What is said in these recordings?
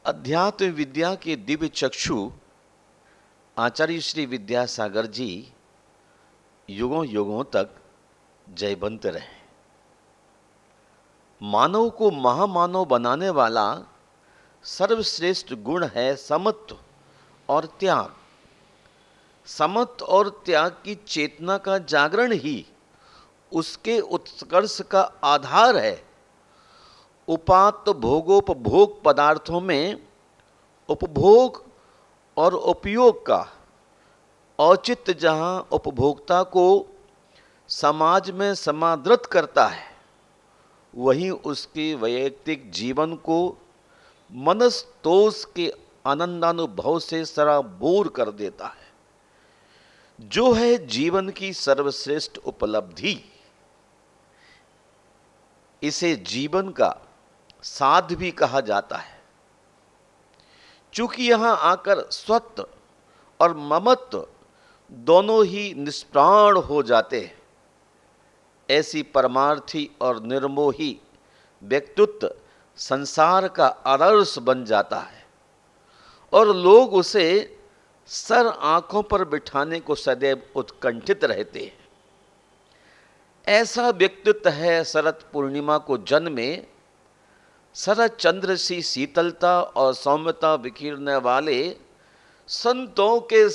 अध्यात्म विद्या के दिव्य चक्षु आचार्य श्री विद्यासागर जी युगों युगों तक जयवंत रहे। मानव को महामानव बनाने वाला सर्वश्रेष्ठ गुण है समत्व और त्याग। समत्व और त्याग की चेतना का जागरण ही उसके उत्कर्ष का आधार है। उपात्त भोगोपभोग पदार्थों में उपभोग और उपयोग का औचित्य जहाँ उपभोक्ता को समाज में समादृत करता है, वहीं उसके वैयक्तिक जीवन को मनस्तोष के आनंदानुभव से सराबोर कर देता है, जो है जीवन की सर्वश्रेष्ठ उपलब्धि। इसे जीवन का साध भी कहा जाता है, चूंकि यहां आकर स्वत्व और ममत्व दोनों ही निष्प्राण हो जाते हैं। ऐसी परमार्थी और निर्मोही व्यक्तित्व संसार का आदर्श बन जाता है और लोग उसे सर आंखों पर बिठाने को सदैव उत्कंठित रहते हैं। ऐसा व्यक्तित्व है शरद पूर्णिमा को जन्मे शरद चंद्र सी शीतलता और सौम्यता बिखेरने वाले संतों के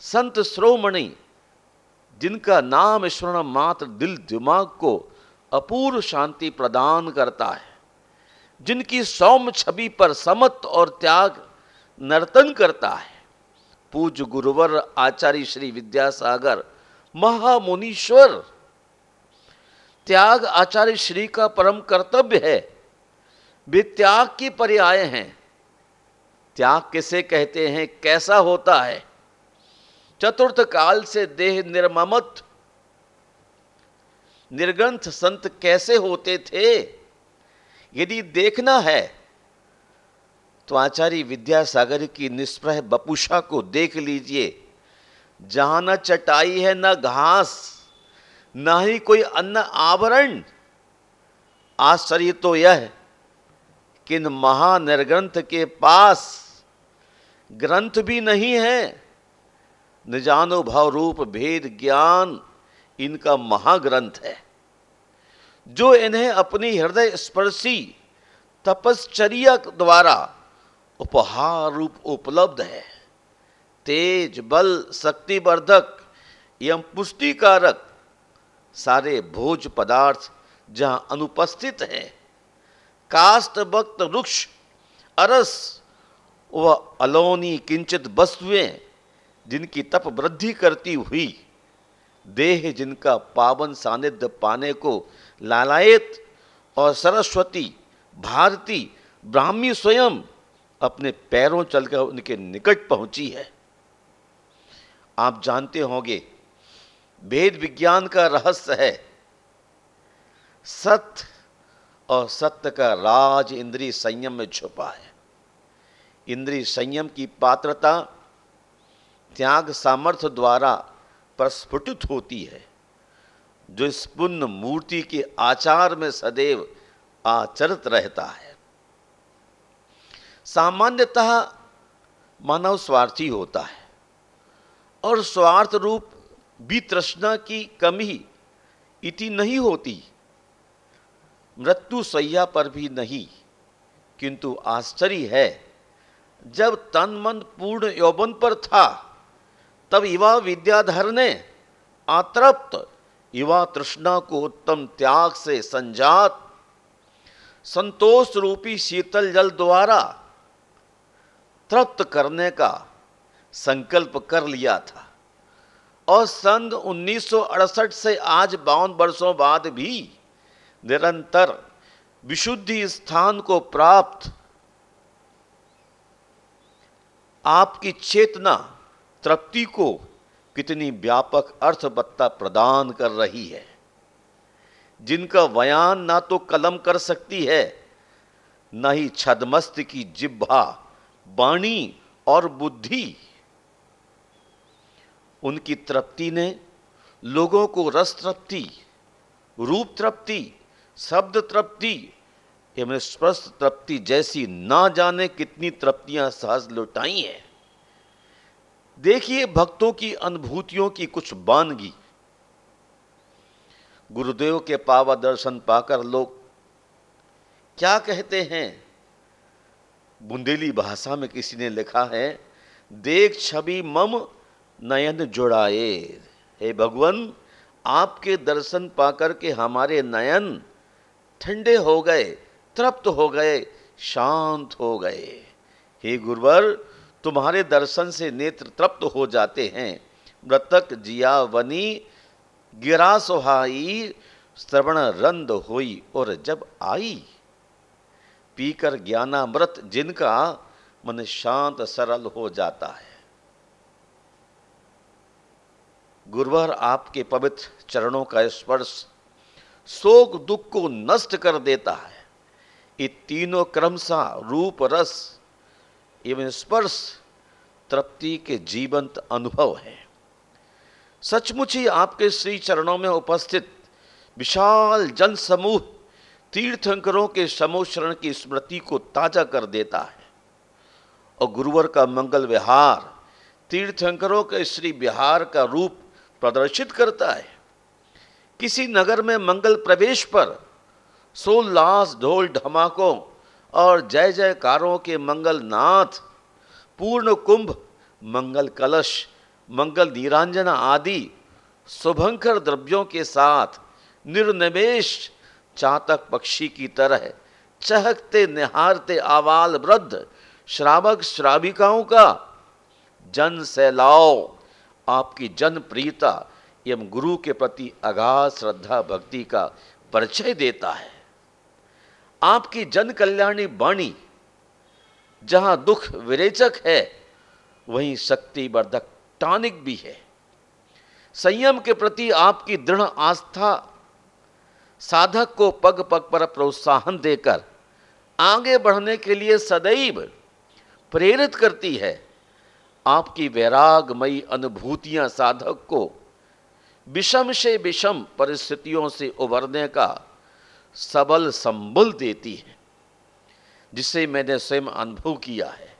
संत श्रोमणि, जिनका नाम स्मरण मात्र दिल दिमाग को अपूर्व शांति प्रदान करता है, जिनकी सौम्य छवि पर समत्व और त्याग नर्तन करता है। पूज्य गुरुवर आचार्य श्री विद्यासागर महामुनीश्वर। त्याग आचार्य श्री का परम कर्तव्य है। वे त्याग की पर्याय हैं। त्याग किसे कहते हैं, कैसा होता है? चतुर्थ काल से देह निर्ममत्व निर्ग्रंथ संत कैसे होते थे, यदि देखना है तो आचार्य विद्यासागर की निष्प्रह बपुषा को देख लीजिए। जहां न चटाई है, न घास, न ही कोई अन्य आभरण। आश्चर्य तो यह कि इन महानिर्ग्रंथ के पास ग्रंथ भी नहीं है। निजानुभव रूप भेद ज्ञान इनका महाग्रंथ है, जो इन्हें अपनी हृदय स्पर्शी तपश्चर्या द्वारा उपहार रूप उपलब्ध है। तेज बल शक्तिवर्धक एवं पुष्टिकारक सारे भोज पदार्थ जहां अनुपस्थित हैं, काष्ठ वक्त वृक्ष अरस व अलौनी किंचित वस्तुएं जिनकी तप वृद्धि करती हुई देह जिनका पावन सानिध्य पाने को लालायत, और सरस्वती भारती ब्राह्मी स्वयं अपने पैरों चलकर उनके निकट पहुंची है। आप जानते होंगे, वेद विज्ञान का रहस्य है सत्य, और सत्य का राज इंद्रिय संयम में छुपा है। इंद्रिय संयम की पात्रता त्याग सामर्थ्य द्वारा प्रस्फुटित होती है, जो इस पुण्य मूर्ति के आचार में सदैव आचरित रहता है। सामान्यतः मानव स्वार्थी होता है और स्वार्थ रूप वितृष्णा की कमी इति नहीं होती, मृत्यु शैया पर भी नहीं। किंतु आश्चर्य है, जब तन मन पूर्ण यौवन पर था, तब युवा विद्याधर ने आतृप्त युवा तृष्णा को उत्तम त्याग से संजात संतोष रूपी शीतल जल द्वारा तृप्त करने का संकल्प कर लिया था। और सन 1968 से आज 52 वर्षों बाद भी निरंतर विशुद्धि स्थान को प्राप्त आपकी चेतना तृप्ति को कितनी व्यापक अर्थवत्ता प्रदान कर रही है, जिनका बयान ना तो कलम कर सकती है, न ही छद्मस्त की जिह्वा, वाणी और बुद्धि। उनकी तृप्ति ने लोगों को रस तृप्ति, रूप तृप्ति, शब्द तृप्ति एवं स्पर्श तृप्ति जैसी ना जाने कितनी तृप्तियां सहज लुटाई हैं। देखिए भक्तों की अनुभूतियों की कुछ बानगी। गुरुदेव के पावा दर्शन पाकर लोग क्या कहते हैं? बुंदेली भाषा में किसी ने लिखा है, देख छवि मम नयन जुड़ाए। हे भगवान, आपके दर्शन पाकर के हमारे नयन ठंडे हो गए, तृप्त हो गए, शांत हो गए। हे गुरुवर, तुम्हारे दर्शन से नेत्र तृप्त हो जाते हैं। मृतक जिया वनी गिरा सुहाई, श्रवण रंद होई और जब आई। पीकर ज्ञानामृत जिनका, मन शांत सरल हो जाता है। गुरुवर, आपके पवित्र चरणों का स्पर्श शोक दुख को नष्ट कर देता है। ये तीनों क्रमशः रूप रस एवं स्पर्श तृप्ति के जीवंत अनुभव है। सचमुच ही आपके श्री चरणों में उपस्थित विशाल जन समूह तीर्थंकरों के समोशरण की स्मृति को ताजा कर देता है और गुरुवर का मंगल विहार तीर्थंकरों के श्री विहार का रूप प्रदर्शित करता है। किसी नगर में मंगल प्रवेश पर सोल्लास ढोल ढमाकों और जय जयकारों के मंगल नाथ, पूर्ण कुंभ, मंगल कलश, मंगल नीरांजना आदि शुभंकर द्रव्यों के साथ निर्निमेष चातक पक्षी की तरह चहकते निहारते आवाल वृद्ध श्रावक श्राविकाओं का जन सैलाव आपकी जनप्रियता एवं गुरु के प्रति अगाध श्रद्धा भक्ति का परिचय देता है। आपकी जन कल्याणी वाणी जहां दुख विरेचक है, वहीं शक्तिवर्धक टॉनिक भी है। संयम के प्रति आपकी दृढ़ आस्था साधक को पग पग पर प्रोत्साहन देकर आगे बढ़ने के लिए सदैव प्रेरित करती है। आपकी वैरागमयी अनुभूतियां साधक को विषम से विषम परिस्थितियों से उबरने का सबल संबल देती है, जिसे मैंने स्वयं अनुभव किया है।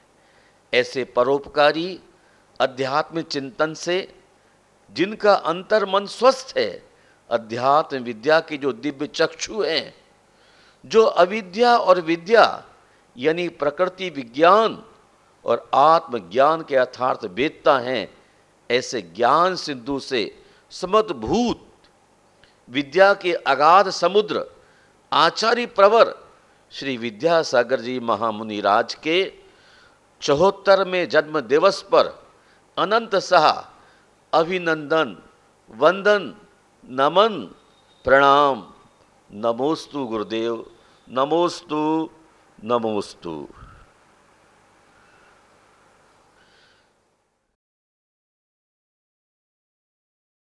ऐसे परोपकारी अध्यात्म चिंतन से जिनका अंतर मन स्वस्थ है, अध्यात्म विद्या के जो दिव्य चक्षु हैं, जो अविद्या और विद्या यानी प्रकृति विज्ञान और आत्मज्ञान के यथार्थ वेदता हैं, ऐसे ज्ञान सिंधु से समद्भूत विद्या के अगाध समुद्र आचार्य प्रवर श्री विद्यासागर जी महामुनि राज के 74वें जन्म दिवस पर अनंत सहा अभिनंदन, वंदन, नमन, प्रणाम। नमोस्तु गुरुदेव, नमोस्तु, नमोस्तु।